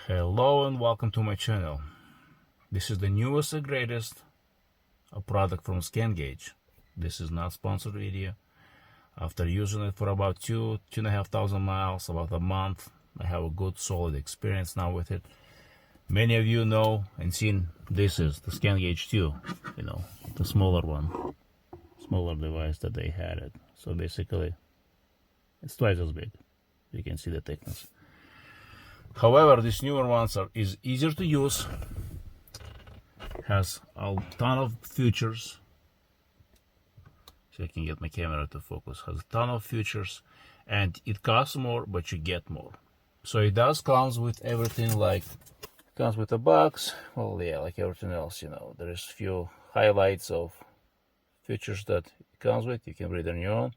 Hello and welcome to my channel. This is the newest and greatest product from Scangauge. This is not sponsored video. After using it for about 2,500 miles, about a month, I have a good solid experience now with it. Many of you know and seen this is the Scangauge 2, the smaller one, smaller device that they had it. So basically it's twice as big. You can see the thickness. However, these newer ones is easier to use, has a ton of features. So I can get my camera to focus. Has a ton of features, and it costs more, but you get more. So it does comes with everything, like comes with a box. Well, yeah, like everything else, there's few highlights of features that it comes with. You can read on your own.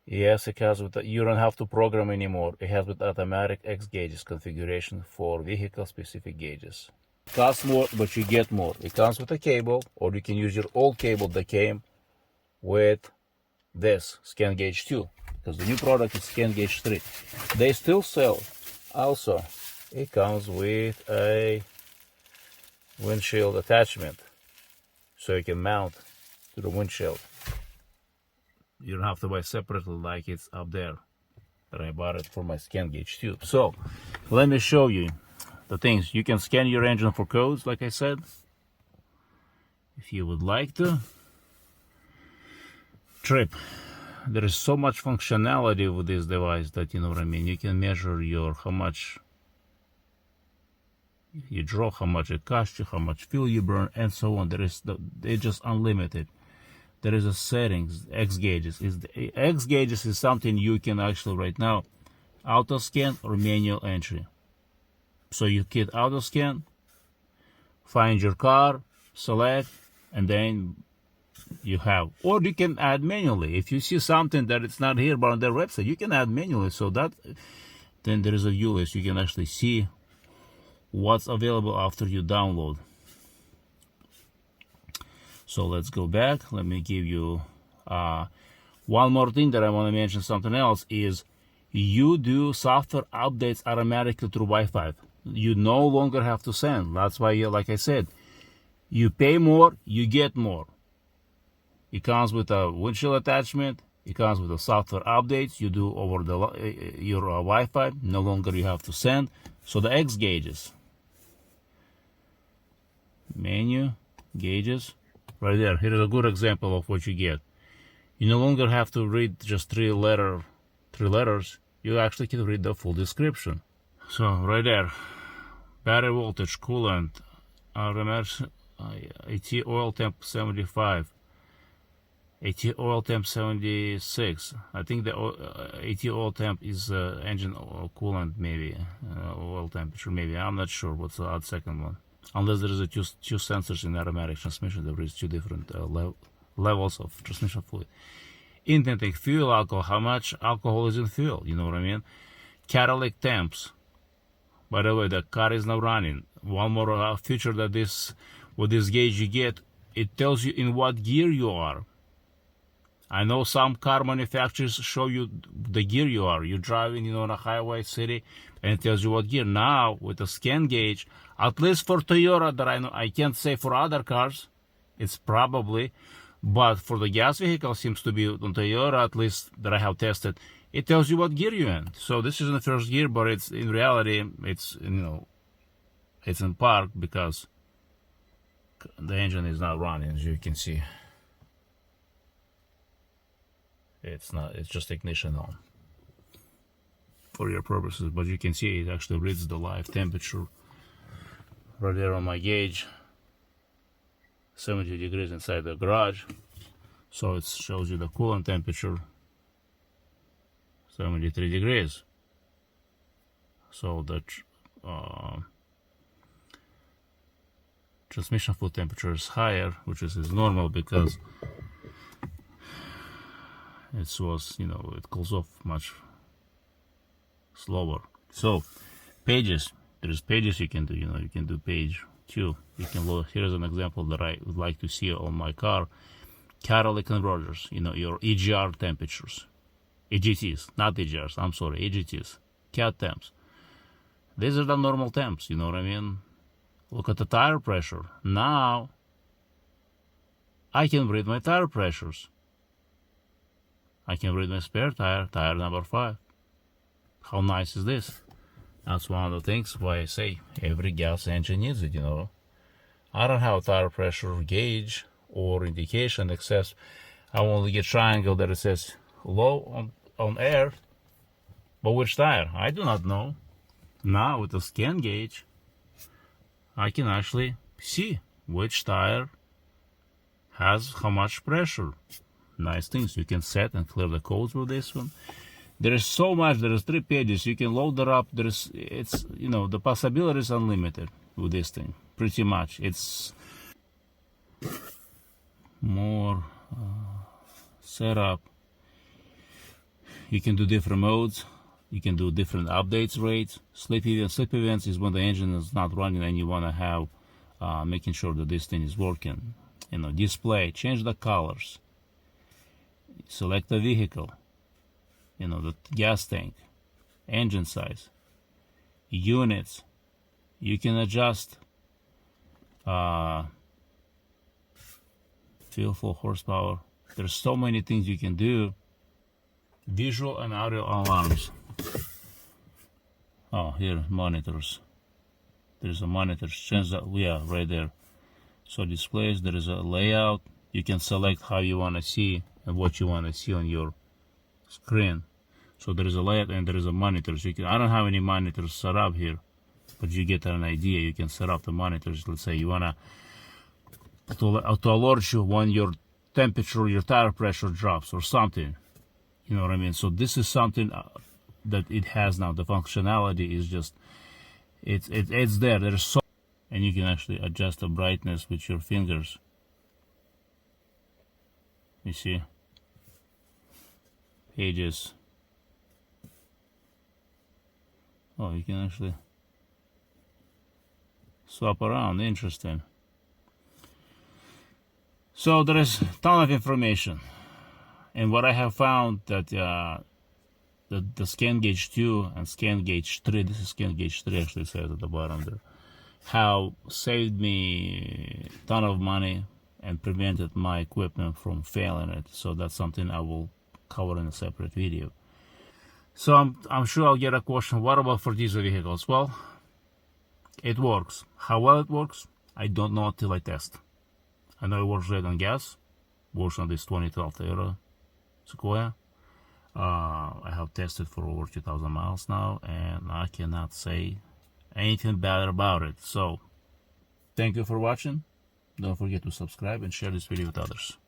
Yes, it has with you don't have to program anymore. It has with automatic X gauges configuration for vehicle specific gauges. It costs more, but you get more. It comes with a cable, or you can use your old cable that came with this Scangauge 2, because the new product is Scangauge 3. They still sell. Also, it comes with a windshield attachment, so you can mount to the windshield. You don't have to buy separately like it's up there that I bought it for my Scangauge 2. So let me show you the things. You can scan your engine for codes, like I said, if you would like to. Trip. There is so much functionality with this device that, you can measure how much you drove, how much it cost you, how much fuel you burn, and so on. They're just unlimited. There is a settings, X gauges. X gauges is something you can actually right now auto scan or manual entry. So you hit auto scan, find your car, select, and then you have, or you can add manually. If you see something that it's not here but on their website, you can add manually. So that then there is a view list. You can actually see what's available after you download. So let's go back. Let me give you one more thing that I want to mention. Something else is you do software updates automatically through Wi-Fi. You no longer have to send. That's why, like I said, you pay more, you get more. It comes with a windshield attachment. It comes with the software updates you do over your Wi-Fi. No longer you have to send. So the X gauges, menu, gauges. Right there, here is a good example of what you get. You no longer have to read just three letters. You actually can read the full description. So right there, battery voltage, coolant, AT oil temp 75, AT oil temp 76. I think the AT oil temp is engine coolant, maybe oil temperature, maybe. I'm not sure what's the odd second one. Unless there is two sensors in automatic transmission, there is two different levels of transmission fluid. Intake fuel alcohol, how much alcohol is in fuel, you know what I mean? Catalytic temps. By the way, the car is now running. One more feature that with this gauge you get, it tells you in what gear you are. I know some car manufacturers show you the gear you are. You're driving, on a highway, city, and it tells you what gear. Now, with the Scangauge, at least for Toyota, that I know, I can't say for other cars, it's probably, but for the gas vehicle, seems to be on Toyota, at least that I have tested, it tells you what gear you're in. So this is in the first gear, but it's in reality, it's in park because the engine is not running, as you can see. It's just ignition on for your purposes, but you can see it actually reads the live temperature right there on my gauge. 70 degrees inside the garage, so it shows you the coolant temperature, 73 degrees. So the transmission fluid temperature is higher, which is normal because it was, it cools off much slower. So pages, there's pages you can do. You can do page 2. You can load. Here's an example that I would like to see on my car. Catalytic converters, your EGR temperatures, EGTs, not EGRs, I'm sorry, EGTs, cat temps. These are the normal temps, you know what I mean? Look at the tire pressure. Now, I can read my tire pressures. I can read my spare tire, tire number 5. How nice is this? That's one of the things why I say every gas engine needs it, you know. I don't have a tire pressure gauge or indication except I only get triangle that it says low on air. But which tire? I do not know. Now with the Scangauge, I can actually see which tire has how much pressure. Nice things. You can set and clear the codes with this one. There is so much. There is 3 pages. You can load it up. It's the possibilities unlimited with this thing. Pretty much. It's more setup. You can do different modes. You can do different updates rates. Sleep events is when the engine is not running and you want to have making sure that this thing is working. Display. Change the colors. Select the vehicle. The gas tank, engine size, units. You can adjust fuel flow, horsepower. There's so many things you can do. Visual and audio alarms. Oh, here, monitors. There's a monitor. Change that, yeah, right there. So displays, there is a layout. You can select how you want to see and what you want to see on your screen. So there is a layout and there is a monitor. So I don't have any monitors set up here, but you get an idea. You can set up the monitors. Let's say you want to alert you when your temperature, your tire pressure drops or something. You know what I mean? So this is something that it has now. The functionality is just, it's there. There's so, and you can actually adjust the brightness with your fingers. You see? Pages. Oh, you can actually swap around. Interesting. So there is a ton of information, and what I have found that the Scangauge 2 and Scangauge 3, this is Scangauge 3 actually says at the bottom there, have saved me a ton of money and prevented my equipment from failing it. So that's something I will cover in a separate video. So I'm sure I'll get a question, what about for diesel vehicles? Well, it works. How well it works, I don't know until I test. I know it works great on gas, works on this 2012 Toyota Sequoia. I have tested for over 2,000 miles now, and I cannot say anything bad about it. So, thank you for watching. Don't forget to subscribe and share this video with others.